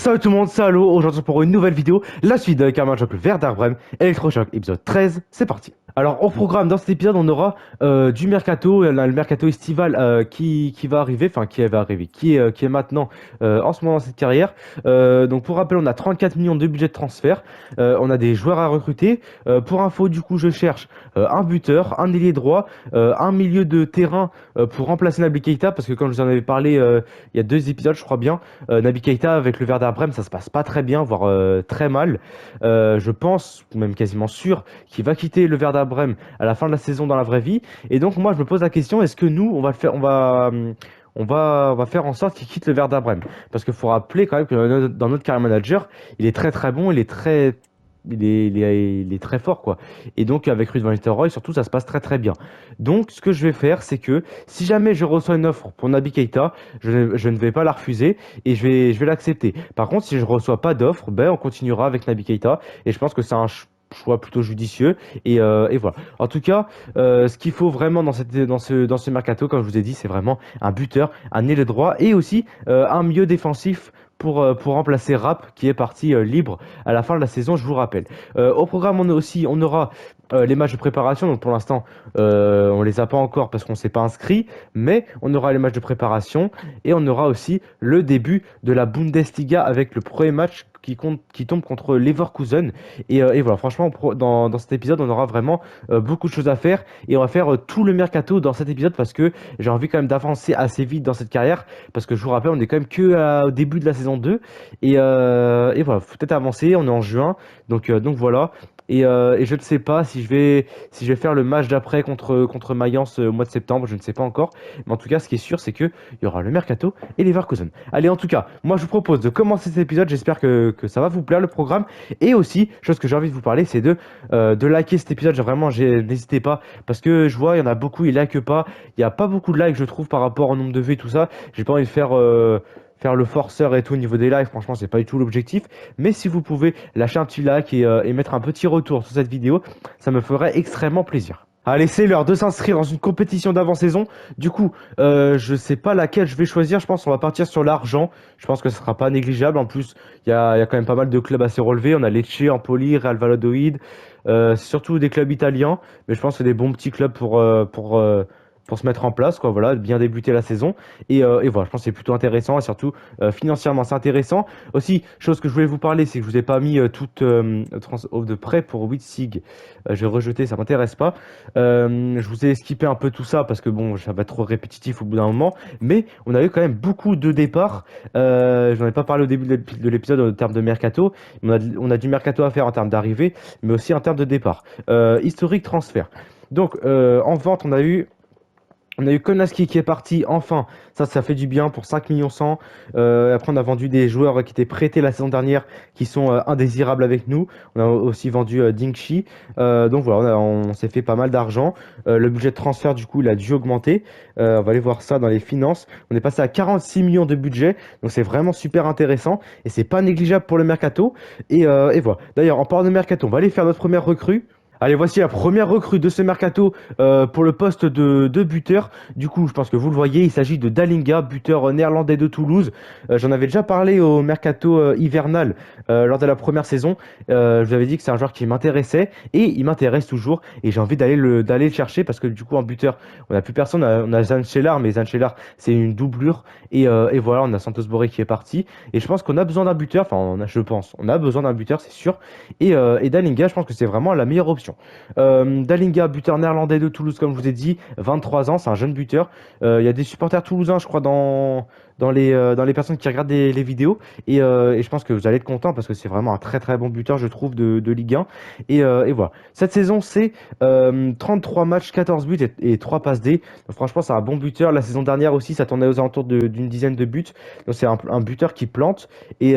Salut tout le monde, c'est Allo, aujourd'hui pour une nouvelle vidéo, la suite de Karma Joc le Werder Bremen, Electrochoc épisode 13, c'est parti. Alors au programme dans cet épisode on aura du mercato, le mercato estival qui va arriver, enfin qui va arriver, qui est maintenant en ce moment dans cette carrière. Donc pour rappel on a 34 millions de budget de transfert, on a des joueurs à recruter. Pour info du coup je cherche un buteur, un ailier droit, un milieu de terrain pour remplacer Naby Keita, parce que comme je vous en avais parlé il y a 2 épisodes je crois bien, Naby Keita avec le Werder Bremen ça se passe pas très bien, voire très mal. Je pense, même quasiment sûr, qu'il va quitter le Werder Bremen à la fin de la saison dans la vraie vie. Et donc moi je me pose la question, est-ce que nous on va le faire, on va faire en sorte qu'il quitte le Werder Bremen? Parce qu'il faut rappeler quand même que dans notre carrière manager, il est très très bon, il est très fort quoi. Et donc avec Ruud van Nistelrooy surtout ça se passe très très bien. Donc ce que je vais faire c'est que si jamais je reçois une offre pour Naby Keita, je ne vais pas la refuser et je vais l'accepter. Par contre si je reçois pas d'offre, ben on continuera avec Naby Keita et je pense que c'est un choix plutôt judicieux et voilà. En tout cas, ce qu'il faut vraiment dans ce mercato, comme je vous ai dit, c'est vraiment un buteur, un ailier droit et aussi un milieu défensif pour remplacer Rapp qui est parti libre à la fin de la saison, je vous rappelle. Au programme, on aura les matchs de préparation. Donc pour l'instant, on les a pas encore parce qu'on s'est pas inscrit, mais on aura les matchs de préparation et on aura aussi le début de la Bundesliga avec le premier match qui tombe contre Leverkusen. Et voilà, franchement, dans cet épisode, on aura vraiment beaucoup de choses à faire et on va faire tout le mercato dans cet épisode parce que j'ai envie quand même d'avancer assez vite dans cette carrière parce que je vous rappelle, on est quand même au début de la saison 2 et voilà, faut peut-être avancer, on est en juin, donc voilà. Et je ne sais pas si je vais faire le match d'après contre Mayence au mois de septembre, je ne sais pas encore. Mais en tout cas, ce qui est sûr, c'est qu'il y aura le mercato et les Leverkusen. Allez, en tout cas, moi je vous propose de commencer cet épisode. J'espère que ça va vous plaire le programme. Et aussi, chose que j'ai envie de vous parler, c'est de liker cet épisode. Vraiment, n'hésitez pas parce que je vois, il y en a beaucoup, ils likent pas. Il n'y a pas beaucoup de likes, je trouve, par rapport au nombre de vues et tout ça. J'ai pas envie de faire le forceur et tout au niveau des likes, franchement c'est pas du tout l'objectif, mais si vous pouvez lâcher un petit like et mettre un petit retour sur cette vidéo, ça me ferait extrêmement plaisir. Allez, c'est l'heure de s'inscrire dans une compétition d'avant-saison. Du coup, je sais pas laquelle je vais choisir. Je pense qu'on va partir sur l'argent. Je pense que ce sera pas négligeable. En plus, il y a quand même pas mal de clubs assez relevés. On a Lecce, Empoli, Real Valladolid. C'est surtout des clubs italiens, mais je pense que c'est des bons petits clubs pour se mettre en place, quoi, voilà, bien débuter la saison. Et voilà, je pense que c'est plutôt intéressant et surtout financièrement c'est intéressant. Aussi, chose que je voulais vous parler, c'est que je vous ai pas mis toute offre de prêt pour Witzig. Je vais rejeter, ça m'intéresse pas. Je vous ai skippé un peu tout ça parce que bon, ça va être trop répétitif au bout d'un moment. Mais on a eu quand même beaucoup de départs. J'en ai pas parlé au début de l'épisode en termes de mercato. On a du mercato à faire en termes d'arrivée, mais aussi en termes de départ. Historique transfert. Donc en vente, on a eu Konaski qui est parti, enfin, ça fait du bien pour 5 millions 100. Après, on a vendu des joueurs qui étaient prêtés la saison dernière, qui sont indésirables avec nous. On a aussi vendu Dingshi. Donc voilà, on s'est fait pas mal d'argent. Le budget de transfert, du coup, il a dû augmenter. On va aller voir ça dans les finances. On est passé à 46 millions de budget, donc c'est vraiment super intéressant. Et c'est pas négligeable pour le mercato. Et voilà. D'ailleurs, en parlant de mercato, on va aller faire notre première recrue. Allez, voici la première recrue de ce mercato pour le poste de buteur. Du coup, je pense que vous le voyez, il s'agit de Dalinga, buteur néerlandais de Toulouse. J'en avais déjà parlé au mercato hivernal lors de la première saison. Je vous avais dit que c'est un joueur qui m'intéressait et il m'intéresse toujours. Et j'ai envie d'aller le chercher parce que du coup, en buteur, on n'a plus personne. On a Zanchelar, mais Zanchelar, c'est une doublure. Et voilà, on a Santos Borré qui est parti. Et je pense qu'on a besoin d'un buteur. Enfin, on a besoin d'un buteur, c'est sûr. Et Dalinga, je pense que c'est vraiment la meilleure option. Dalinga, buteur néerlandais de Toulouse, comme je vous ai dit, 23 ans, c'est un jeune buteur. Il y a des supporters toulousains, je crois, dans les personnes qui regardent les vidéos. Et je pense que vous allez être content parce que c'est vraiment un très très bon buteur, je trouve, de Ligue 1. Et voilà. Cette saison, c'est 33 matchs, 14 buts et 3 passes D. Donc, franchement, c'est un bon buteur. La saison dernière aussi, ça tournait aux alentours d'une dizaine de buts. Donc, c'est un buteur qui plante. Et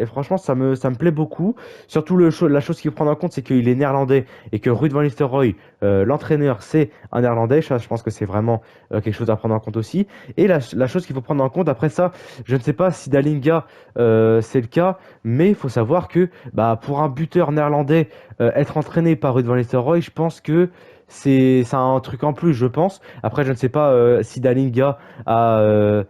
franchement, ça me plaît beaucoup. Surtout, la chose qu'il faut prendre en compte, c'est qu'il est néerlandais et que Ruud van Nistelrooy, l'entraîneur, c'est un néerlandais. Je pense que c'est vraiment quelque chose à prendre en compte aussi. Et la chose qu'il faut prendre en compte, après ça, je ne sais pas si Dalinga c'est le cas, mais il faut savoir que bah, pour un buteur néerlandais, être entraîné par Ruud van Nistelrooy, je pense que c'est un truc en plus, je pense. Après, je ne sais pas si Dalinga a,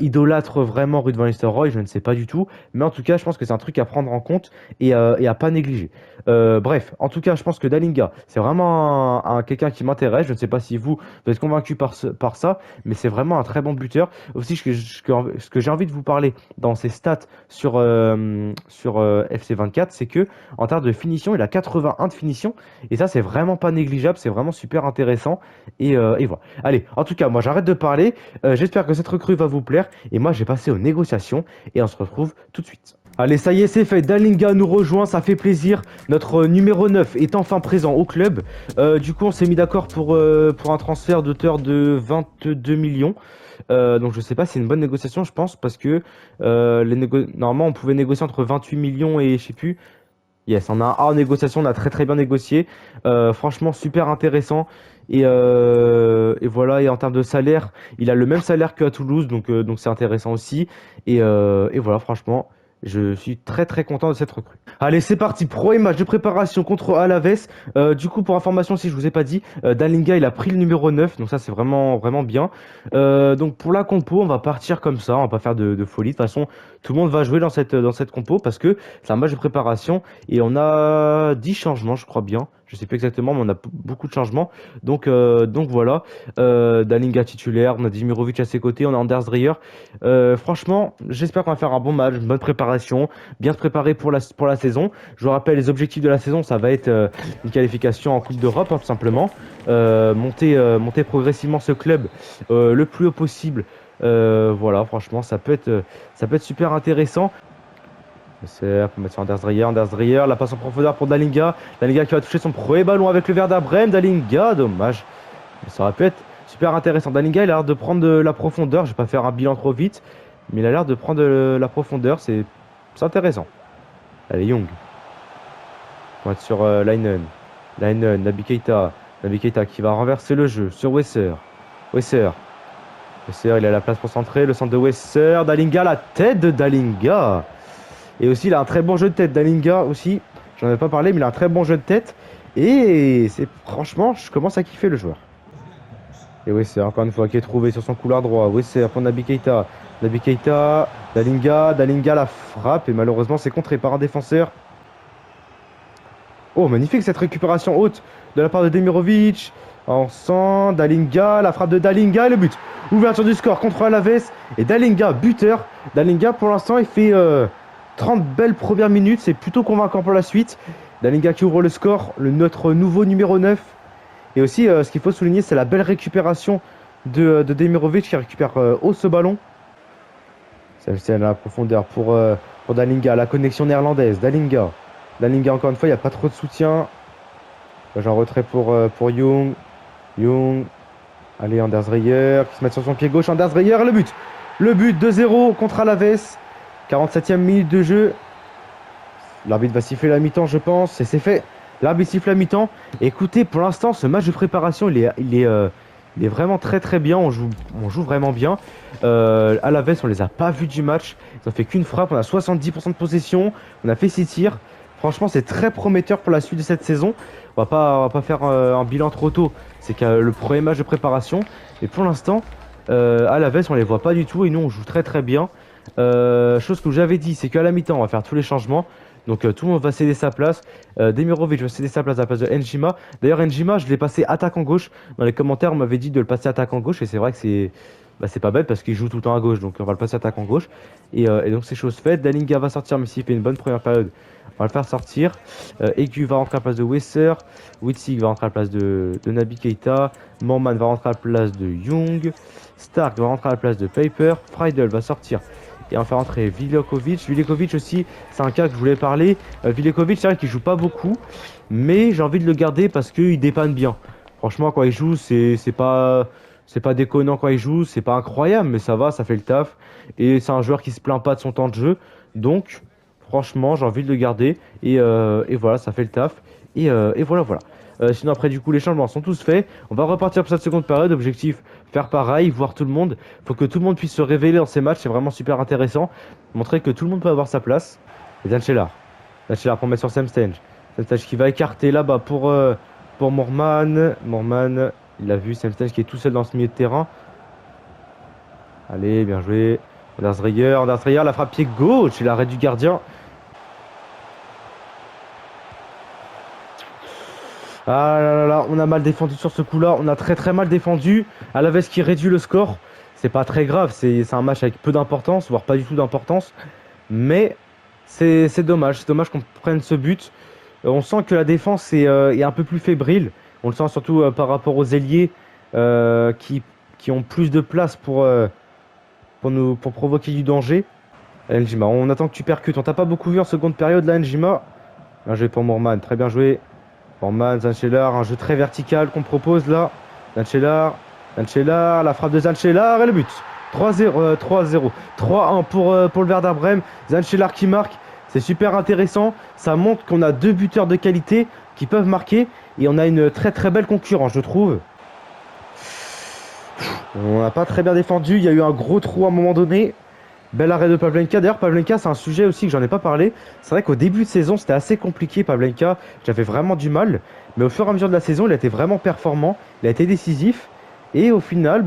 idolâtre vraiment Ruud van Nistelrooy, je ne sais pas du tout. Mais en tout cas, je pense que c'est un truc à prendre en compte et à pas négliger. Bref, en tout cas, je pense que Dalinga, c'est vraiment quelqu'un qui m'intéresse. Je ne sais pas si vous êtes convaincu par ça, mais c'est vraiment un très bon buteur. Aussi, ce que j'ai envie de vous parler dans ses stats sur FC24, c'est que en termes de finition, il a 81 de finition. Et ça, c'est vraiment pas négligeable, c'est vraiment super intéressant. Et voilà. Allez, en tout cas, moi, j'arrête de parler. J'espère que cette recrue va vous plaire. Et moi, j'ai passé aux négociations et on se retrouve tout de suite. Allez, ça y est, c'est fait. Dalinga nous rejoint, ça fait plaisir. Notre numéro 9 est enfin présent au club. Du coup, on s'est mis d'accord pour un transfert d'auteur de 22 millions. Donc, je sais pas, c'est une bonne négociation, je pense, parce que normalement, on pouvait négocier entre 28 millions et je sais plus. Yes, on a en négociation, on a très très bien négocié. Franchement, super intéressant. Et voilà, et en termes de salaire, il a le même salaire qu'à Toulouse, donc c'est intéressant aussi. Et voilà, franchement, je suis très très content de cette recrue. Allez, c'est parti, premier match de préparation contre Alaves. Du coup, pour information, si je vous ai pas dit, Dalinga, il a pris le numéro 9, donc ça c'est vraiment vraiment bien. Donc pour la compo, on va partir comme ça, on va pas faire de folie. De toute façon, tout le monde va jouer dans cette compo parce que c'est un match de préparation et on a 10 changements, je crois bien. Je sais plus exactement, mais on a beaucoup de changements. Donc voilà. Dalinga titulaire, on a Dimirovic à ses côtés, on a Anders Dreyer. Franchement, j'espère qu'on va faire un bon match, une bonne préparation, bien se préparer pour la saison. Je vous rappelle, les objectifs de la saison, ça va être une qualification en Coupe d'Europe, hein, tout simplement. Monter progressivement ce club le plus haut possible. Voilà, franchement, ça peut être super intéressant. C'est pour mettre sur Anders Dreyer, la passe en profondeur pour Dalinga. Dalinga qui va toucher son premier ballon avec le Werder Bremen. Dalinga, dommage. Mais ça aurait pu être super intéressant. Dalinga, il a l'air de prendre de la profondeur. Je vais pas faire un bilan trop vite, mais il a l'air de prendre de la profondeur. C'est intéressant. Allez, Young. On va être sur Leinen. Leinen, Naby Keita. Naby Keita qui va renverser le jeu sur Wesser. Wesser. Wesser, il a la place pour centrer. Le centre de Wesser. Dalinga, la tête de Dalinga. Et aussi, il a un très bon jeu de tête. Dalinga aussi, j'en ai pas parlé, mais il a un très bon jeu de tête. Et franchement, je commence à kiffer le joueur. Et Wesser, encore une fois, qui est trouvé sur son couloir droit. Wesser pour Naby Keita. Naby Keita, Dalinga la frappe. Et malheureusement, c'est contré par un défenseur. Oh, magnifique cette récupération haute de la part de Demirovic. En sang, Dalinga, la frappe de Dalinga et le but. Ouverture du score contre Alaves. Et Dalinga, buteur. Dalinga, pour l'instant, il fait 30 belles premières minutes. C'est plutôt convaincant pour la suite. Dalinga qui ouvre le score. Notre nouveau numéro 9. Et aussi, ce qu'il faut souligner, c'est la belle récupération de Demirovic qui récupère haut ce ballon. C'est la profondeur pour Dalinga. La connexion néerlandaise. Dalinga, encore une fois, il n'y a pas trop de soutien. J'ai un retrait pour Young. Young. Allez, Anders Dreyer qui se met sur son pied gauche. Anders Dreyer, le but. Le but 2-0 contre Alaves. 47e minute de jeu. L'arbitre va siffler la mi-temps, je pense. Et c'est fait. L'arbitre siffle la mi-temps. Écoutez, pour l'instant, ce match de préparation, il est vraiment très très bien. On joue vraiment bien. Alaves, on les a pas vus du match. Ils ont fait qu'une frappe. On a 70% de possession. On a fait 6 tirs. Franchement, c'est très prometteur pour la suite de cette saison. On va pas faire un bilan trop tôt. C'est que le premier match de préparation. Et pour l'instant, Alaves, on les voit pas du tout. Et nous, on joue très très bien. Chose que j'avais dit, c'est qu'à la mi-temps, on va faire tous les changements. Donc tout le monde va céder sa place. Demirovic va céder sa place à la place de Njima. D'ailleurs, Njima, je l'ai passé attaquant gauche. Dans les commentaires, on m'avait dit de le passer attaquant gauche. Et c'est vrai que c'est pas bête parce qu'il joue tout le temps à gauche. Donc on va le passer attaquant gauche. Et donc c'est chose faite. Dalinga va sortir, mais s'il fait une bonne première période, on va le faire sortir. Aigu va rentrer à la place de Wesser. Witzig va rentrer à la place de Naby Keita. Morman va rentrer à la place de Young. Stark va rentrer à la place de Paper. Freidel va sortir et on va faire entrer Viljakovic. Viljakovic aussi, c'est un cas que je voulais parler. Viljakovic, c'est vrai qu'il joue pas beaucoup, mais j'ai envie de le garder parce qu'il dépanne bien. Franchement, quand il joue, c'est pas déconnant quand il joue, c'est pas incroyable, mais ça va, ça fait le taf. Et c'est un joueur qui se plaint pas de son temps de jeu, donc franchement, j'ai envie de le garder. Et voilà, ça fait le taf. Et voilà. Sinon après du coup les changements sont tous faits. On va repartir pour cette seconde période. Objectif, faire pareil, voir tout le monde. Faut que tout le monde puisse se révéler dans ces matchs. C'est vraiment super intéressant. Montrer que tout le monde peut avoir sa place. Et Dan Shelar pour mettre sur Semstenge. Semstenge qui va écarter là-bas pour Morman. Morman, il a vu Semstenge qui est tout seul dans ce milieu de terrain. Allez, bien joué. Anders Dreyer, la frappe pied gauche et l'arrêt du gardien. Ah là là là, on a mal défendu sur ce coup-là. On a très très mal défendu. Alaves qui réduit le score. C'est pas très grave, c'est un match avec peu d'importance, voire pas du tout d'importance. Mais c'est dommage. C'est dommage qu'on prenne ce but. On sent que la défense est un peu plus fébrile. On le sent surtout par rapport aux ailiers euh, qui, qui ont plus de place pour provoquer du danger. Njima, on attend que tu percutes. On t'a pas beaucoup vu en seconde période là, Njima. Bien joué pour Morman, très bien joué. Morman, Zanchelar, un jeu très vertical qu'on propose là. Zanchelar, la frappe de Zanchelar et le but. 3-0, 3-0. 3-1 pour le Werder Bremen. Zanchelar qui marque. C'est super intéressant. Ça montre qu'on a deux buteurs de qualité qui peuvent marquer. Et on a une très très belle concurrence, je trouve. On n'a pas très bien défendu. Il y a eu un gros trou à un moment donné. Bel arrêt de Pavlenka. D'ailleurs, Pavlenka, c'est un sujet aussi que j'en ai pas parlé. C'est vrai qu'au début de saison, c'était assez compliqué, Pavlenka. J'avais vraiment du mal. Mais au fur et à mesure de la saison, il a été vraiment performant. Il a été décisif. Et au final,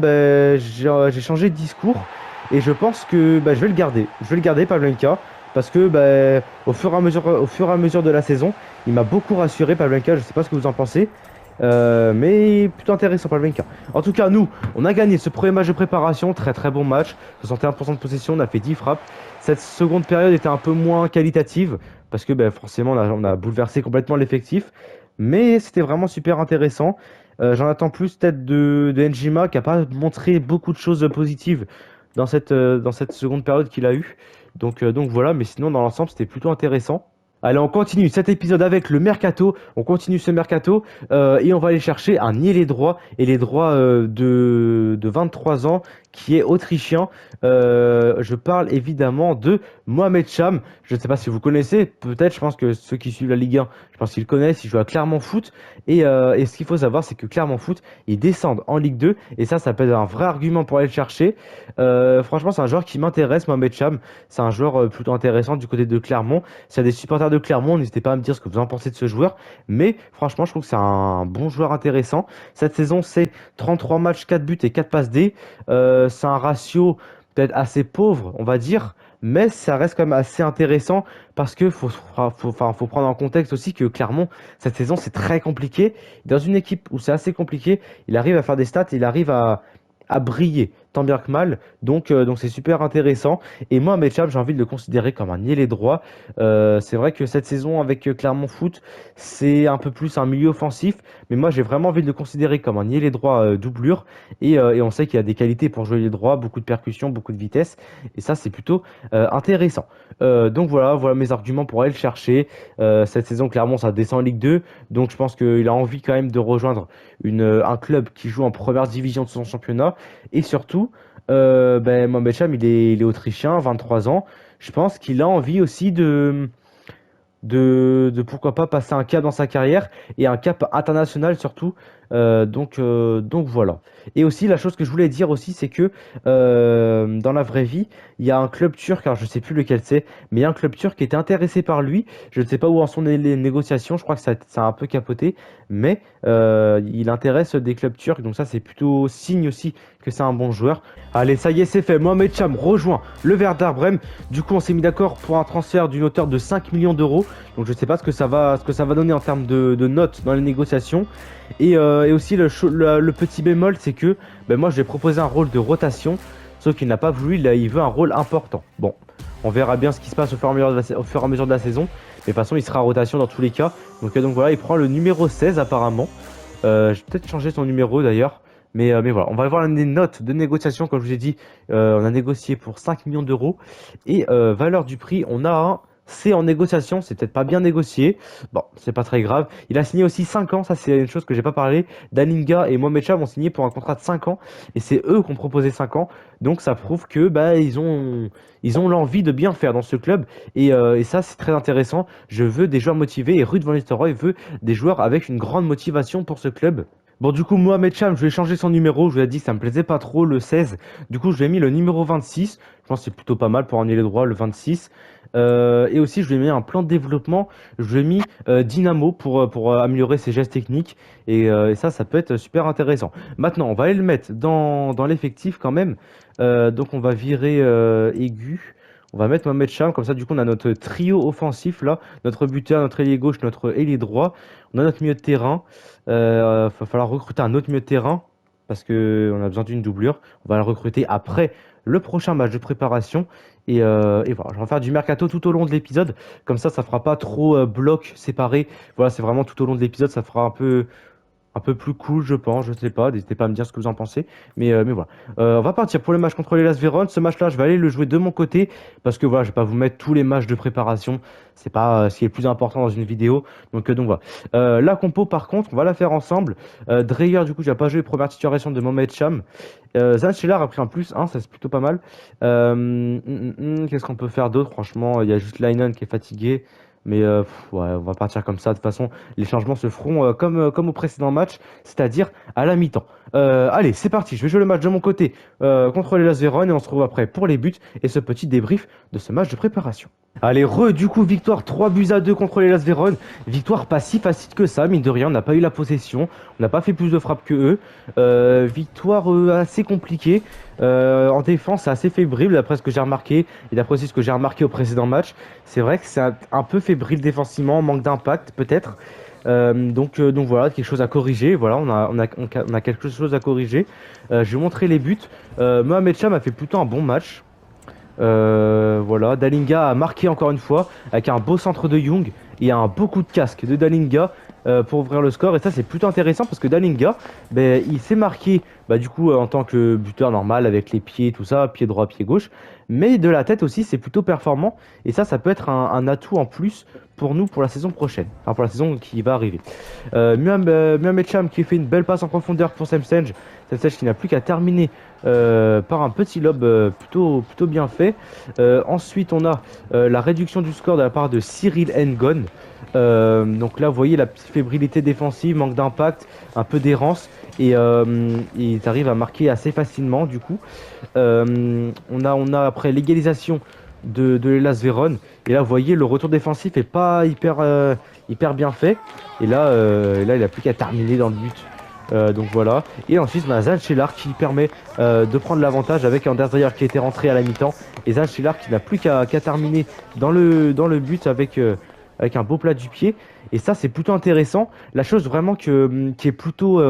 j'ai changé de discours. Et je pense que je vais le garder. Je vais le garder, Pavlenka. Parce que au fur et à mesure de la saison, il m'a beaucoup rassuré, Pavlenka. Je sais pas ce que vous en pensez. Mais plutôt intéressant, Pavlenka. En tout cas, nous, on a gagné ce premier match de préparation. Très très bon match. 61% de possession, on a fait 10 frappes. Cette seconde période était un peu moins qualitative. Parce que forcément, on a bouleversé complètement l'effectif. Mais c'était vraiment super intéressant. J'en attends plus peut-être de Njima qui n'a pas montré beaucoup de choses positives dans cette seconde période qu'il a eue. Donc voilà, mais sinon dans l'ensemble c'était plutôt intéressant. Allez, on continue cet épisode avec le mercato. On continue ce mercato et on va aller chercher un ailier droit et les droits de 23 ans qui est autrichien. Je parle évidemment de Mohamed Cham. Je ne sais pas si vous connaissez, peut-être, je pense que ceux qui suivent la Ligue 1, je pense qu'ils le connaissent, il joue à Clermont Foot. Et ce qu'il faut savoir, c'est que Clermont Foot, ils descendent en Ligue 2 et ça peut être un vrai argument pour aller le chercher. Franchement, c'est un joueur qui m'intéresse, Mohamed Cham. C'est un joueur plutôt intéressant du côté de Clermont. S'il y a des supporters de Clermont, n'hésitez pas à me dire ce que vous en pensez de ce joueur. Mais franchement, je trouve que c'est un bon joueur intéressant. Cette saison, c'est 33 matchs, 4 buts et 4 passes D. C'est un ratio peut-être assez pauvre, on va dire. Mais ça reste quand même assez intéressant parce que faut prendre en contexte aussi que Clermont, cette saison, c'est très compliqué. Dans une équipe où c'est assez compliqué, il arrive à faire des stats, il arrive à briller, tant bien que mal. Donc c'est super intéressant. Et moi, Metcham, j'ai envie de le considérer comme un ailier droit. C'est vrai que cette saison avec Clermont Foot, c'est un peu plus un milieu offensif. Mais moi, j'ai vraiment envie de le considérer comme un ailier droit doublure. Et on sait qu'il a des qualités pour jouer ailier droit, beaucoup de percussion, beaucoup de vitesse. Et ça, c'est plutôt intéressant. Donc voilà mes arguments pour aller le chercher. Cette saison, Clermont, ça descend en Ligue 2. Donc je pense qu'il a envie quand même de rejoindre un club qui joue en première division de son championnat. Et surtout, Mohamed Cham, il est autrichien, 23 ans. Je pense qu'il a envie aussi de pourquoi pas passer un cap dans sa carrière et un cap international surtout. Donc voilà. Et aussi la chose que je voulais dire aussi c'est que dans la vraie vie il y a un club turc, alors je sais plus lequel c'est, mais il y a un club turc qui était intéressé par lui. Je ne sais pas où en sont les négociations, je crois que ça a un peu capoté, mais il intéresse des clubs turcs, donc ça c'est plutôt signe aussi que c'est un bon joueur. Allez, ça y est, c'est fait. Mohamed Cham rejoint le Werder Bremen. Du coup, on s'est mis d'accord pour un transfert d'une hauteur de 5 millions d'euros. Donc, je ne sais pas ce que ça va donner en termes de notes dans les négociations. Et aussi, le petit bémol, c'est que moi, je lui ai proposé un rôle de rotation. Sauf qu'il n'a pas voulu, il veut un rôle important. Bon, on verra bien ce qui se passe au fur et à mesure de la saison. Mais de toute façon, il sera en rotation dans tous les cas. Donc voilà, il prend le numéro 16 apparemment. Je vais peut-être changer son numéro d'ailleurs. Mais voilà, on va voir les notes de négociation. Comme je vous ai dit, on a négocié pour 5 millions d'euros. Et valeur du prix, on a un C en négociation. C'est peut-être pas bien négocié. Bon, c'est pas très grave. Il a signé aussi 5 ans. Ça, c'est une chose que j'ai pas parlé. Dalinga et Mohamed Cham ont signé pour un contrat de 5 ans. Et c'est eux qui ont proposé 5 ans. Donc ça prouve que ils ont l'envie de bien faire dans ce club. Et ça, c'est très intéressant. Je veux des joueurs motivés. Et Ruud van Nistelrooy veut des joueurs avec une grande motivation pour ce club. Bon, du coup, Mohamed Cham, je vais changer son numéro. Je lui ai dit que ça me plaisait pas trop, le 16. Du coup, je lui ai mis le numéro 26. Je pense que c'est plutôt pas mal pour un ailier droit, le 26. Et aussi, je lui ai mis un plan de développement. Je lui ai mis Dynamo pour améliorer ses gestes techniques. Et ça peut être super intéressant. Maintenant, on va aller le mettre dans l'effectif quand même. Donc, on va virer Aigu. On va mettre Mohamed Cham. Comme ça, du coup, on a notre trio offensif là. Notre buteur, notre ailier gauche, notre ailier droit. On a notre milieu de terrain. Va falloir recruter un autre milieu de terrain parce que on a besoin d'une doublure. On va le recruter après le prochain match de préparation. Et voilà, je vais faire du mercato tout au long de l'épisode. Comme ça fera pas trop bloc séparé. Voilà, c'est vraiment tout au long de l'épisode, ça fera un peu plus cool, je pense. Je sais pas, n'hésitez pas à me dire ce que vous en pensez. Mais voilà. On va partir pour le match contre les Las Véron. Ce match-là, je vais aller le jouer de mon côté parce que voilà, je vais pas vous mettre tous les matchs de préparation. C'est pas ce qui est le plus important dans une vidéo. Donc voilà. La compo, par contre, on va la faire ensemble. Dreyer, du coup, j'ai pas joué première titularisation de Mohamed Cham. Zanchelar a pris un plus 1, ça c'est plutôt pas mal. Qu'est-ce qu'on peut faire d'autre? Franchement, il y a juste Linen qui est fatigué. Mais ouais, on va partir comme ça. De toute façon, les changements se feront comme au précédent match, c'est-à-dire à la mi-temps. Allez, c'est parti. Je vais jouer le match de mon côté contre les Las Véron et on se retrouve après pour les buts et ce petit débrief de ce match de préparation. Allez, du coup, victoire 3-2 contre les Las Véron. Victoire pas si facile que ça, mine de rien. On n'a pas eu la possession, on n'a pas fait plus de frappes que eux. Victoire assez compliquée. En défense, c'est assez fébrile d'après ce que j'ai remarqué et d'après aussi ce que j'ai remarqué au précédent match. C'est vrai que c'est un peu fébrile défensivement, manque d'impact peut-être. Donc voilà, quelque chose à corriger. Voilà, on a quelque chose à corriger. Je vais montrer les buts. Mohamed Cham a fait plutôt un bon match. Voilà, Dalinga a marqué encore une fois avec un beau centre de Young et un beau coup de casque de Dalinga pour ouvrir le score. Et ça, c'est plutôt intéressant parce que Dalinga, ben, il s'est marqué du coup en tant que buteur normal avec les pieds, tout ça, pied droit, pied gauche. Mais de la tête aussi, c'est plutôt performant. Et ça peut être un atout en plus pour nous pour la saison prochaine, enfin pour la saison qui va arriver. Mohamed Cham qui fait une belle passe en profondeur pour Semsenge. Semsenge qui n'a plus qu'à terminer par un petit lob plutôt bien fait. Ensuite, on a la réduction du score de la part de Cyril Ngon. Donc là, vous voyez la petite fébrilité défensive, manque d'impact, un peu d'errance. Et il arrive à marquer assez facilement du coup. On a après l'égalisation de l'Hellas Vérone. Et là, vous voyez, le retour défensif est pas hyper bien fait. Et là, il a plus qu'à terminer dans le but. Donc voilà. Et ensuite, on a Zanchelar qui permet de prendre l'avantage avec un Dreyer qui était rentré à la mi-temps. Et Zanchelar qui n'a plus qu'à terminer dans le but avec un beau plat du pied. Et ça, c'est plutôt intéressant. La chose vraiment qui est plutôt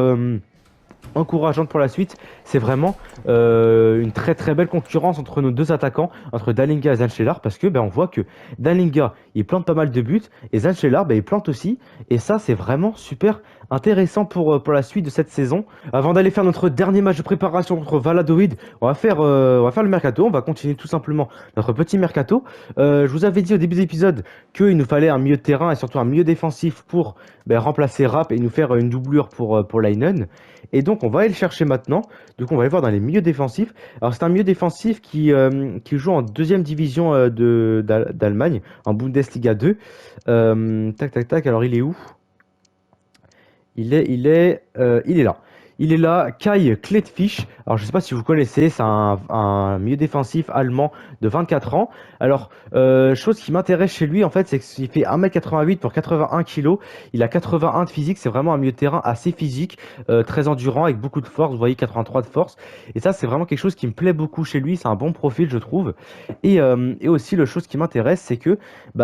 encourageante pour la suite, c'est vraiment une très très belle concurrence entre nos deux attaquants, entre Dalinga et Zanchelar, parce que on voit que Dalinga il plante pas mal de buts et Zanchelar il plante aussi, et ça c'est vraiment super intéressant pour la suite de cette saison. Avant d'aller faire notre dernier match de préparation contre Valladolid, on va faire le mercato, on va continuer tout simplement notre petit mercato. Je vous avais dit au début de l'épisode qu'il nous fallait un milieu de terrain et surtout un milieu défensif pour remplacer Rapp et nous faire une doublure pour Leinen. Et donc on va aller le chercher maintenant. Donc on va aller voir dans les milieux défensifs. Alors c'est un milieu défensif qui joue en deuxième division d'Allemagne, en Bundesliga 2. Tac. Alors il est où? Il est là. Il est là, Kai Klettfisch. Alors, je ne sais pas si vous connaissez, c'est un milieu défensif allemand de 24 ans. Alors, chose qui m'intéresse chez lui, en fait, c'est qu'il fait 1m88 pour 81 kg. Il a 81 de physique. C'est vraiment un milieu de terrain assez physique, très endurant, avec beaucoup de force. Vous voyez, 83 de force. Et ça, c'est vraiment quelque chose qui me plaît beaucoup chez lui. C'est un bon profil, je trouve. Et aussi, la chose qui m'intéresse, c'est que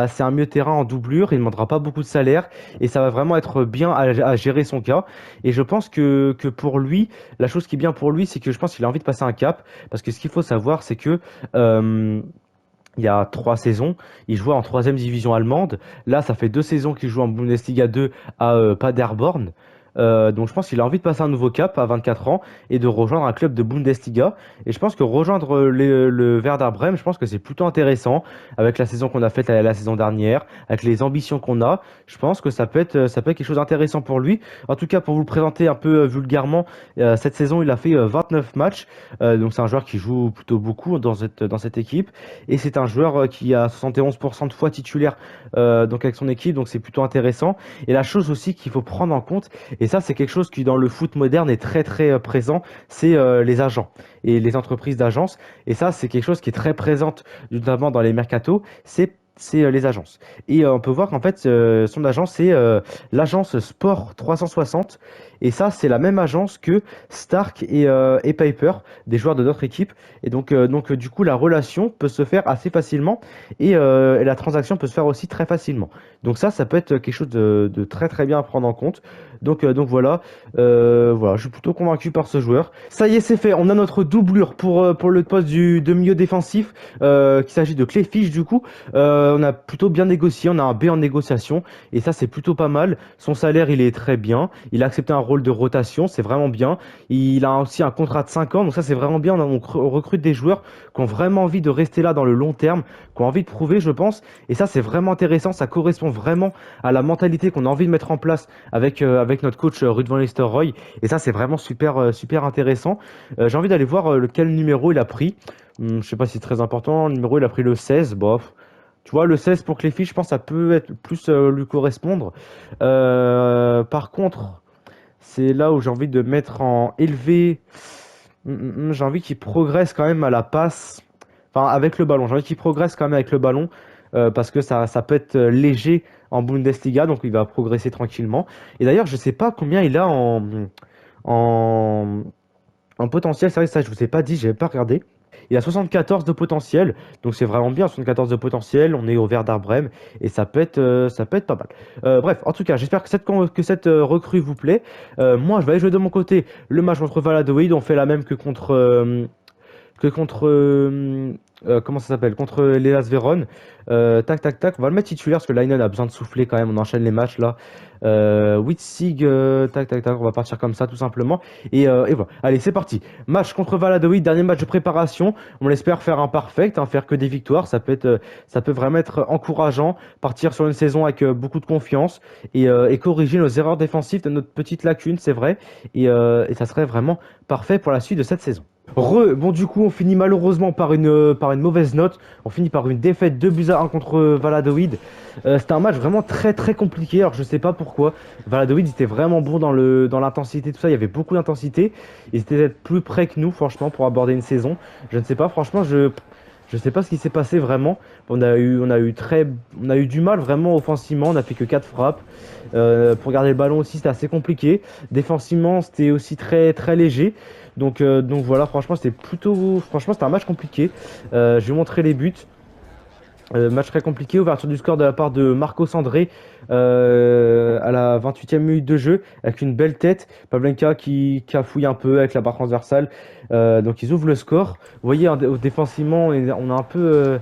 c'est un milieu de terrain en doublure. Il ne demandera pas beaucoup de salaire. Et ça va vraiment être bien à gérer son cas. Et je pense que pour lui, la chose qui est bien pour lui, c'est que je pense qu'il a envie de passer un cap. Parce que ce qu'il faut savoir, c'est que il y a 3 saisons, il jouait en 3e division allemande. Là, ça fait 2 saisons qu'il joue en Bundesliga 2 à Paderborn. Donc je pense qu'il a envie de passer un nouveau cap à 24 ans et de rejoindre un club de Bundesliga. Et je pense que rejoindre le Werder Bremen, je pense que c'est plutôt intéressant avec la saison qu'on a faite la saison dernière, avec les ambitions qu'on a. Je pense que ça peut être quelque chose d'intéressant pour lui. En tout cas, pour vous le présenter un peu vulgairement, cette saison il a fait 29 matchs. Donc c'est un joueur qui joue plutôt beaucoup dans cette équipe. Et c'est un joueur qui a 71% de fois titulaire donc avec son équipe. Donc c'est plutôt intéressant. Et la chose aussi qu'il faut prendre en compte, Et ça, c'est quelque chose qui, dans le foot moderne, est très très présent, c'est les agents et les entreprises d'agence. Et ça, c'est quelque chose qui est très présente, notamment dans les mercatos, c'est les agences. Et on peut voir qu'en fait, son agence, c'est l'agence Sport 360. Et ça, c'est la même agence que Stark et Piper, des joueurs de notre équipe. Et donc du coup, la relation peut se faire assez facilement et la transaction peut se faire aussi très facilement. Donc ça peut être quelque chose de très très bien à prendre en compte. Donc voilà, voilà, je suis plutôt convaincu par ce joueur. Ça y est, c'est fait. On a notre doublure pour le poste de milieu défensif, qu'il s'agit de Clayfish du coup. On a plutôt bien négocié, on a un B en négociation et ça c'est plutôt pas mal. Son salaire il est très bien, il a accepté un rôle de rotation, c'est vraiment bien. Il a aussi un contrat de 5 ans, donc ça c'est vraiment bien. On recrute des joueurs qui ont vraiment envie de rester là dans le long terme, qui ont envie de prouver je pense. Et ça c'est vraiment intéressant, ça correspond vraiment à la mentalité qu'on a envie de mettre en place avec notre coach Ruud van Nistelrooy. Et ça c'est vraiment super intéressant. J'ai envie d'aller voir lequel numéro il a pris. Je sais pas si c'est très important, le numéro il a pris le 16, bof. Tu vois, le 16 pour Cléfy, je pense que ça peut être plus lui correspondre. Par contre, c'est là où j'ai envie de mettre en élevé. J'ai envie qu'il progresse quand même à la passe. Enfin, avec le ballon. J'ai envie qu'il progresse quand même avec le ballon. Parce que ça peut être léger en Bundesliga. Donc il va progresser tranquillement. Et d'ailleurs, je sais pas combien il a en, en potentiel. C'est vrai que ça, je vous ai pas dit, j'avais pas regardé. Il a 74 de potentiel, donc c'est vraiment bien, 74 de potentiel, on est au Werder Bremen, et ça peut être pas mal. Bref, en tout cas, j'espère que cette recrue vous plaît. Moi, je vais aller jouer de mon côté le match contre Valladolid, on fait la même que contre comment ça s'appelle? Contre l'Hellas Vérone. Tac, tac, tac. On va le mettre titulaire parce que Leinen a besoin de souffler quand même. On enchaîne les matchs là. Witzig, tac, tac, tac. On va partir comme ça tout simplement. Et voilà. Allez, c'est parti. Match contre Valladolid. Dernier match de préparation. On espère faire un perfect, hein, faire que des victoires. Ça peut vraiment être encourageant. Partir sur une saison avec beaucoup de confiance et corriger nos erreurs défensives, de notre petite lacune, c'est vrai. Et ça serait vraiment parfait pour la suite de cette saison. Bon du coup on finit malheureusement par une mauvaise note, on finit par une défaite 2-1 contre Valladolid. C'était un match vraiment très très compliqué, alors je sais pas pourquoi. Valladolid était vraiment bon dans l'intensité, tout ça, il y avait beaucoup d'intensité. Ils étaient peut-être plus près que nous franchement pour aborder une saison. Je ne sais pas, franchement je sais pas ce qui s'est passé vraiment. On a eu du mal vraiment offensivement, on a fait que 4 frappes. Pour garder le ballon aussi c'était assez compliqué. Défensivement c'était aussi très très léger. Donc voilà, franchement c'était un match compliqué. Je vais vous montrer les buts. Match très compliqué, ouverture du score de la part de Marcos André à la 28e minute de jeu avec une belle tête. Pavlenka qui cafouille un peu avec la barre transversale. Donc ils ouvrent le score. Vous voyez, hein, défensivement, on est un peu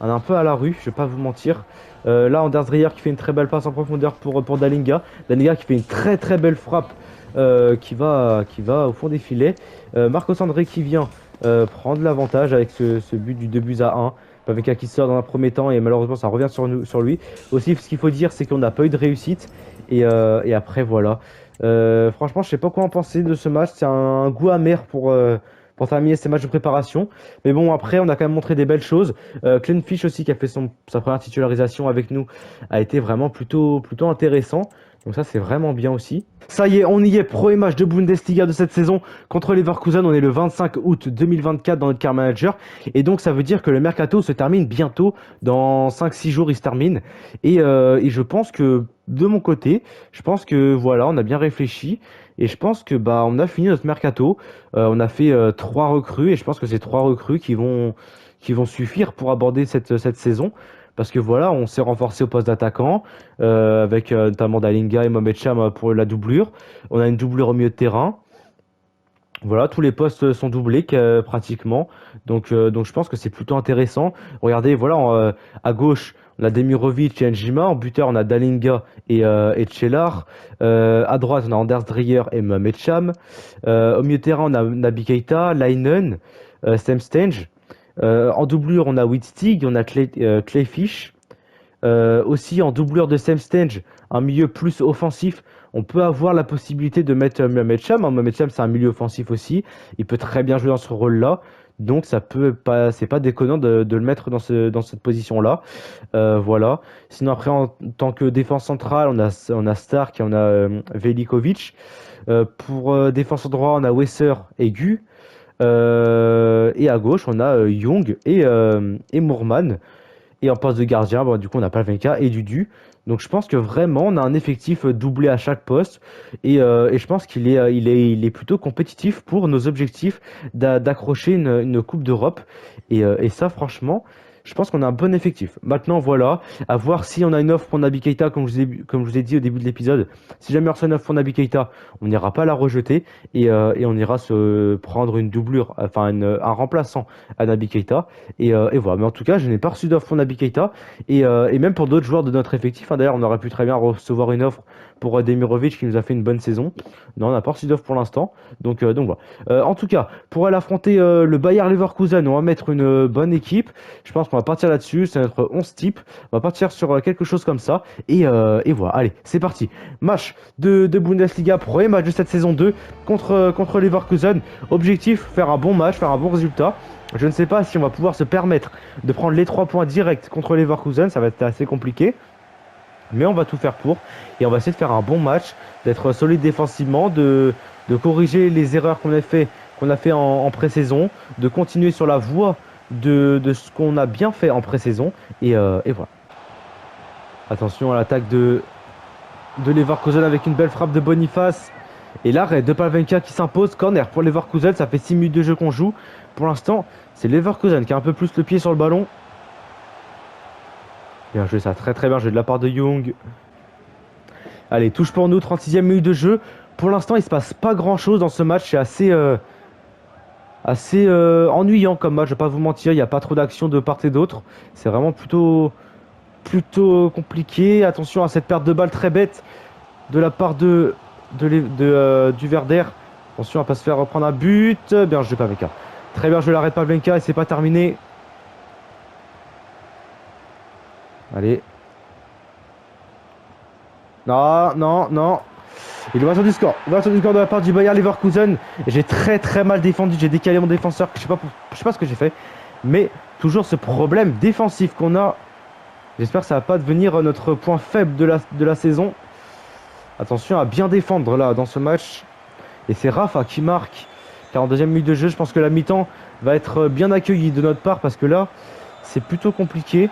à la rue, je vais pas vous mentir. Là, Anders Dreyer qui fait une très belle passe en profondeur pour Dalinga. Dalinga qui fait une très très belle frappe qui va au fond des filets. Marcos André qui vient prendre l'avantage avec ce but du 2-1. Pavlenka qui sort dans un premier temps et malheureusement ça revient sur lui. Aussi, ce qu'il faut dire, c'est qu'on n'a pas eu de réussite. Et après, voilà. Franchement, je sais pas quoi en penser de ce match. C'est un goût amer pour terminer ces matchs de préparation. Mais bon, après, on a quand même montré des belles choses. Clenfish aussi, qui a fait sa première titularisation avec nous, a été vraiment plutôt intéressant. Donc ça, c'est vraiment bien aussi. Ça y est, on y est. Premier match de Bundesliga de cette saison contre Leverkusen. On est le 25 août 2024 dans notre car manager. Et donc, ça veut dire que le mercato se termine bientôt. Dans 5-6 jours, il se termine. Et je pense que, de mon côté, je pense que voilà, on a bien réfléchi. Et je pense que on a fini notre mercato. On a fait 3 recrues. Et je pense que c'est 3 recrues qui vont suffire pour aborder cette saison. Parce que voilà, on s'est renforcé au poste d'attaquant, avec notamment Dalinga et Mohamed Cham pour la doublure. On a une doublure au milieu de terrain. Voilà, tous les postes sont doublés pratiquement. Donc je pense que c'est plutôt intéressant. Regardez, voilà, à gauche, on a Demirovic et Njima. En buteur, on a Dalinga et Tchelar. À droite, on a Anders Dreyer et Mohamed Cham. Au milieu de terrain, on a Naby Keita, Leinen, Stemstenge. En doublure, on a Witzig, on a Clayfish. Aussi, en doublure de Stemstenge, un milieu plus offensif, on peut avoir la possibilité de mettre Mohamed Cham. Mohamed Cham, c'est un milieu offensif aussi. Il peut très bien jouer dans ce rôle-là. Donc c'est pas déconnant de le mettre dans cette position-là. Voilà. Sinon après en tant que défense centrale, on a Stark et on a Velikovic. Pour défenseur droit, on a Wesser et Gu. Et à gauche, on a Young et Moorman. Et en poste de gardien, bon, du coup, on a Pavlenka et Dudu. Donc je pense que vraiment, on a un effectif doublé à chaque poste. Et je pense il est plutôt compétitif pour nos objectifs d'accrocher une Coupe d'Europe. Et ça, franchement, je pense qu'on a un bon effectif. Maintenant, voilà, à voir si on a une offre pour Naby Keita, comme je vous ai dit au début de l'épisode. Si jamais on reçoit une offre pour Naby Keita, on n'ira pas la rejeter et on ira se prendre une doublure, enfin un remplaçant à Naby Keita. Et voilà. Mais en tout cas, je n'ai pas reçu d'offre pour Naby Keita et même pour d'autres joueurs de notre effectif. Hein. D'ailleurs, on aurait pu très bien recevoir une offre pour Demirovic qui nous a fait une bonne saison. Non, on n'a pas reçu d'offre pour l'instant. Donc voilà. En tout cas, pour aller affronter le Bayer Leverkusen, on va mettre une bonne équipe. Je pense qu'on va partir là-dessus. C'est notre 11 type. On va partir sur quelque chose comme ça. Et voilà. Allez, c'est parti. Match de Bundesliga, premier match de cette saison 2 contre Leverkusen. Objectif, faire un bon match, faire un bon résultat. Je ne sais pas si on va pouvoir se permettre de prendre les 3 points directs contre Leverkusen. Ça va être assez compliqué. Mais on va tout faire pour. Et on va essayer de faire un bon match, d'être solide défensivement, de corriger les erreurs qu'on a fait en pré-saison, de continuer sur la voie de ce qu'on a bien fait en pré-saison. Et voilà. Attention à l'attaque de Leverkusen avec une belle frappe de Boniface. Et l'arrêt de Pavlenka qui s'impose. Corner pour Leverkusen. Ça fait 6 minutes de jeu qu'on joue. Pour l'instant, c'est Leverkusen qui a un peu plus le pied sur le ballon. Bien joué ça, très très bien joué de la part de Young. Allez, touche pour nous, 36e minute de jeu. Pour l'instant, il se passe pas grand chose dans ce match. C'est assez ennuyant comme match, je vais pas vous mentir. Il n'y a pas trop d'action de part et d'autre. C'est vraiment plutôt compliqué. Attention à cette perte de balle très bête de la part du Werder. Attention à pas se faire reprendre un but. Bien joué Pavlenka. Très bien joué l'arrêt de Pavlenka et c'est pas terminé. Allez. Non, non, non. Il va sur du score. Il va sur du score de la part du Bayer Leverkusen. J'ai très très mal défendu. J'ai décalé mon défenseur. Je sais pas ce que j'ai fait. Mais toujours ce problème défensif qu'on a. J'espère que ça va pas devenir notre point faible de la saison. Attention à bien défendre là dans ce match. Et c'est Rafa qui marque. 42e minute de jeu. Je pense que la mi-temps va être bien accueillie de notre part. Parce que là, c'est plutôt compliqué.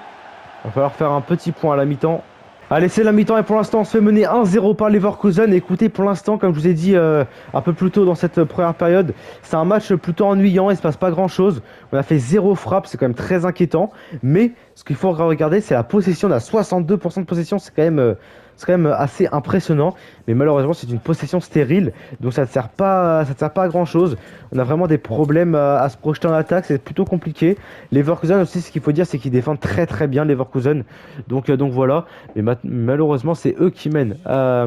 Il va falloir faire un petit point à la mi-temps. Allez, c'est la mi-temps et pour l'instant on se fait mener 1-0 par Leverkusen. Écoutez, pour l'instant, comme je vous ai dit un peu plus tôt dans cette première période, c'est un match plutôt ennuyant, il se passe pas grand-chose. On a fait 0 frappe, c'est quand même très inquiétant. Mais ce qu'il faut regarder, c'est la possession. On a 62% de possession, c'est quand même assez impressionnant. Mais malheureusement, c'est une possession stérile, donc ça ne sert pas à grand-chose. On a vraiment des problèmes à se projeter en attaque, c'est plutôt compliqué. Leverkusen aussi, ce qu'il faut dire, c'est qu'ils défendent très très bien Leverkusen. Donc voilà. Mais malheureusement, c'est eux qui mènent à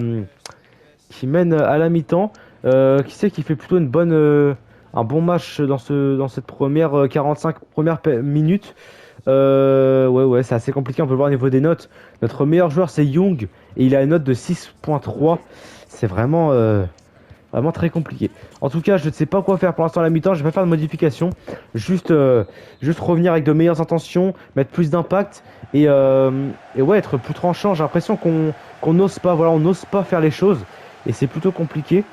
la mi-temps. Qui sait qui fait plutôt un bon match dans cette première 45 premières minutes. Ouais, c'est assez compliqué. On peut le voir au niveau des notes. Notre meilleur joueur, c'est Young. Et il a une note de 6.3. C'est vraiment très compliqué. En tout cas, je ne sais pas quoi faire pour l'instant à la mi-temps. Je vais pas faire de modification. Juste revenir avec de meilleures intentions. Mettre plus d'impact. Et ouais, être plus tranchant. J'ai l'impression qu'on n'ose pas. Voilà, on n'ose pas faire les choses. Et c'est plutôt compliqué.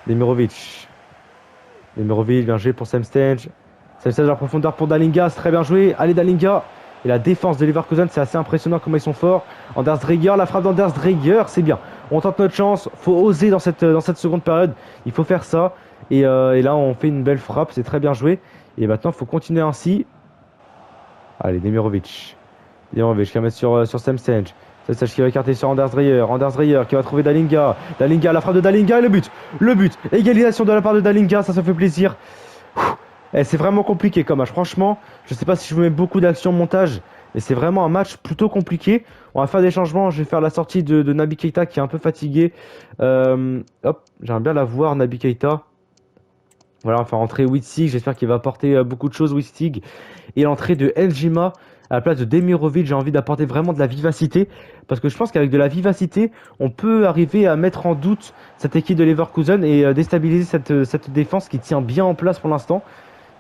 Demirovic, bien joué pour Semstenge. Semstenge en profondeur pour Dalinga, c'est très bien joué. Allez Dalinga. Et la défense de Leverkusen, c'est assez impressionnant comment ils sont forts. Anders Dreyer, la frappe d'Anders Dreyer, c'est bien. On tente notre chance. Faut oser dans cette seconde période. Il faut faire ça. Et là, on fait une belle frappe. C'est très bien joué. Et maintenant, il faut continuer ainsi. Allez, Demirovic. Demirovic qui va mettre sur Semstenge. Semstenge qui va écarter sur Anders Dreyer. Anders Dreyer qui va trouver Dalinga. Dalinga, la frappe de Dalinga et le but. Le but. Égalisation de la part de Dalinga. Ça fait plaisir. C'est vraiment compliqué comme match. Franchement, je ne sais pas si je vous mets beaucoup d'action montage. Mais c'est vraiment un match plutôt compliqué. On va faire des changements. Je vais faire la sortie de Naby Keita qui est un peu fatigué. Hop, j'aimerais bien la voir, Naby Keita. Voilà, on va faire entrer Witzig. J'espère qu'il va apporter beaucoup de choses, Witzig. Et l'entrée de Eljima à la place de Demirovic. J'ai envie d'apporter vraiment de la vivacité. Parce que je pense qu'avec de la vivacité, on peut arriver à mettre en doute cette équipe de Leverkusen et déstabiliser cette défense qui tient bien en place pour l'instant.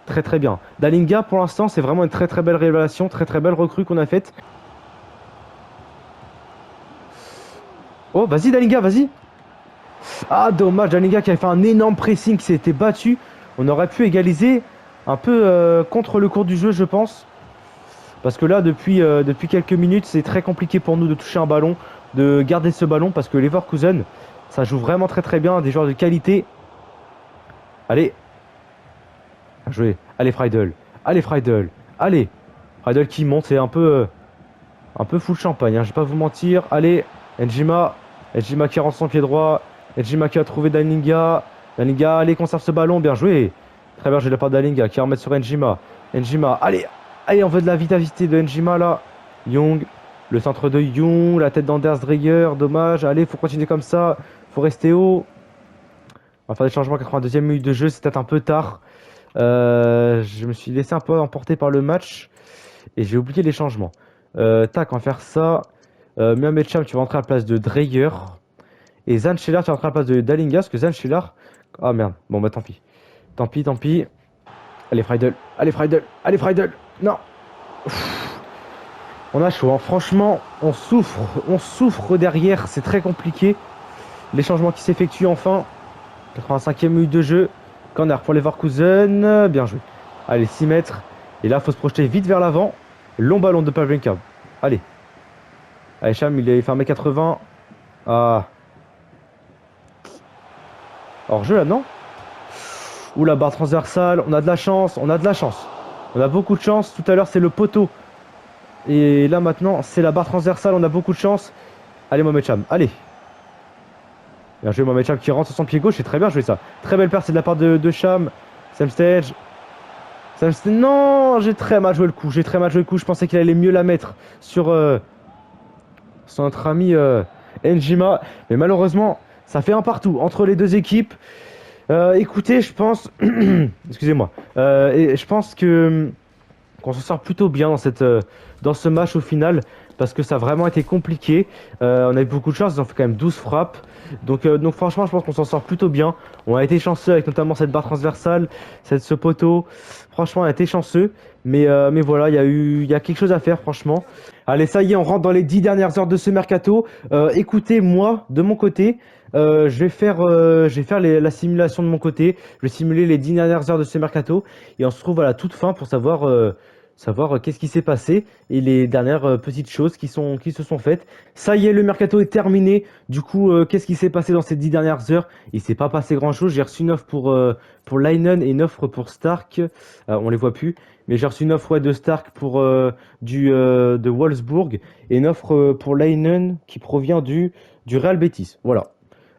Très très bien. Dalinga, pour l'instant, c'est vraiment une très très belle révélation, très très belle recrue qu'on a faite. Oh, vas-y Dalinga, vas-y. Ah, dommage, Dalinga qui avait fait un énorme pressing, qui s'est été battu. On aurait pu égaliser un peu contre le cours du jeu, je pense. Parce que là, depuis quelques minutes, c'est très compliqué pour nous de toucher un ballon, de garder ce ballon, parce que Leverkusen, ça joue vraiment très très bien, des joueurs de qualité. Allez, bien joué. Allez, Freidel. Allez, Freidel. Allez. Freidel qui monte, c'est un peu full champagne, hein, je vais pas vous mentir. Allez, Njima. Njima qui rentre son pied droit. Njima qui a trouvé Dalinga. Dalinga, allez, conserve ce ballon, bien joué. Très bien, j'ai la part de Dalinga qui va remettre sur Njima. Njima, allez, allez, on veut de la vitalité de Njima là. Young, le centre de Young, la tête d'Anders Dreyer, dommage. Allez, faut continuer comme ça, faut rester haut. On va faire des changements à 82e minute de jeu, c'est peut-être un peu tard. Je me suis laissé un peu emporter par le match et j'ai oublié les changements. Tac, on va faire ça. Mohamed Cham, tu vas rentrer à la place de Dreyer. Et Zan Scheller, tu vas rentrer à la place de Dalinga. Parce que Zan Scheller. Ah merde, bon bah tant pis. Tant pis, tant pis. Allez, Freidel. Allez, Freidel. Allez, Freidel. Non. Ouf. On a chaud, hein. Franchement, on souffre. On souffre derrière. C'est très compliqué. Les changements qui s'effectuent enfin. 85e minute de jeu. Corner pour Leverkusen. Bien joué. Allez, 6 mètres. Et là, il faut se projeter vite vers l'avant. Long ballon de Pavlenka. Allez. Allez, Cham, il est fermé 80. Ah. Hors jeu là, non? Ouh, la barre transversale. On a de la chance. On a de la chance. On a beaucoup de chance. Tout à l'heure, c'est le poteau. Et là, maintenant, c'est la barre transversale. On a beaucoup de chance. Allez, Mohamed Cham. Allez. Bien joué, Mohamed Cham qui rentre sur son pied gauche. C'est très bien joué ça. Très belle perte, c'est de la part de Cham. Samstage. Non, j'ai très mal joué le coup. J'ai très mal joué le coup. Je pensais qu'il allait mieux la mettre sur notre ami Njima. Mais malheureusement, ça fait un partout entre les deux équipes. Écoutez, je pense... Excusez-moi. Et je pense que qu'on s'en sort plutôt bien dans ce match au final. Parce que ça a vraiment été compliqué. On a eu beaucoup de chance. Ils ont fait quand même 12 frappes. Donc franchement, je pense qu'on s'en sort plutôt bien. On a été chanceux avec notamment cette barre transversale, ce poteau. Franchement, on a été chanceux. Mais voilà, il y a quelque chose à faire, franchement. Allez, ça y est, on rentre dans les 10 dernières heures de ce mercato. Écoutez, moi, de mon côté, je vais faire la simulation de mon côté. Je vais simuler les 10 dernières heures de ce mercato. Et on se retrouve à la toute fin pour savoir qu'est-ce qui s'est passé et les dernières petites choses qui se sont faites. Ça y est, le mercato est terminé. Du coup, qu'est-ce qui s'est passé dans ces 10 dernières heures? Il s'est pas passé grand-chose. J'ai reçu une offre pour Leinen et une offre pour Stark. On les voit plus. Mais j'ai reçu une offre de Stark de Wolfsburg et une offre pour Leinen qui provient du Real Betis. Voilà.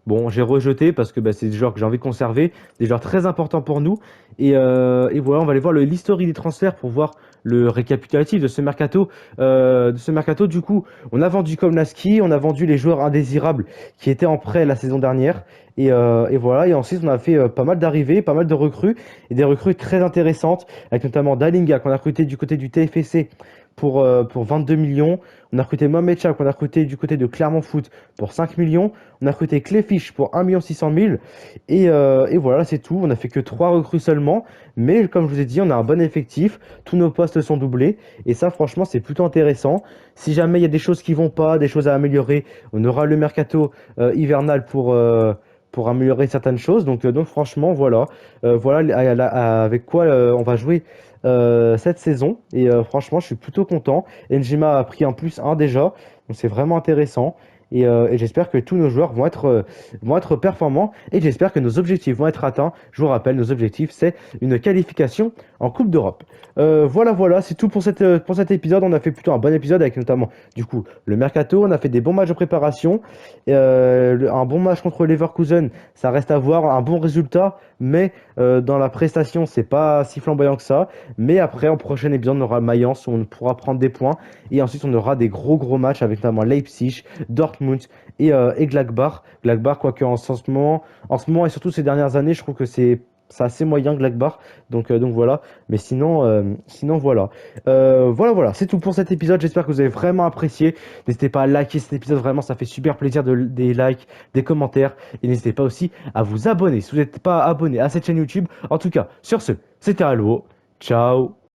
Bon, j'ai rejeté parce que c'est des joueurs que j'ai envie de conserver, des joueurs très importants pour nous. Et voilà, on va aller voir l'historique des transferts pour voir le récapitulatif de ce mercato. Du coup, on a vendu Komlaski, on a vendu les joueurs indésirables qui étaient en prêt la saison dernière. Et voilà, et ensuite on a fait pas mal d'arrivées, pas mal de recrues, et des recrues très intéressantes, avec notamment Dalinga qu'on a recruté du côté du TFC pour 22 millions. On a recruté Mohamed Cham qu'on a recruté du côté de Clermont Foot pour 5 millions. On a recruté Cléfiche pour 1 600 000. Et voilà, c'est tout. On n'a fait que 3 recrues seulement. Mais comme je vous ai dit, on a un bon effectif. Tous nos postes sont doublés. Et ça, franchement, c'est plutôt intéressant. Si jamais il y a des choses qui vont pas, des choses à améliorer, on aura le mercato hivernal pour améliorer certaines choses. Donc franchement, voilà. Voilà avec quoi on va jouer cette saison. Et franchement, je suis plutôt content. Njima a pris un plus 1 déjà. Donc c'est vraiment intéressant. Et j'espère que tous nos joueurs vont être performants et j'espère que nos objectifs vont être atteints. Je vous rappelle, nos objectifs, c'est une qualification en Coupe d'Europe. Voilà, c'est tout pour cet épisode. On a fait plutôt un bon épisode avec notamment, du coup, le mercato. On a fait des bons matchs de préparation. Un bon match contre Leverkusen, ça reste à voir. Un bon résultat, mais dans la prestation, c'est pas si flamboyant que ça. Mais après, en prochain épisode, on aura Mayence où on pourra prendre des points. Et ensuite, on aura des gros matchs avec notamment Leipzig, Dortmund et Gladbach. Gladbach, quoique en ce moment et surtout ces dernières années, je trouve que c'est assez moyen Gladbach. Donc voilà. Mais sinon voilà. Voilà. C'est tout pour cet épisode. J'espère que vous avez vraiment apprécié. N'hésitez pas à liker cet épisode. Vraiment, ça fait super plaisir des likes, des commentaires. Et n'hésitez pas aussi à vous abonner si vous n'êtes pas abonné à cette chaîne YouTube. En tout cas, sur ce, c'était Allo. Ciao.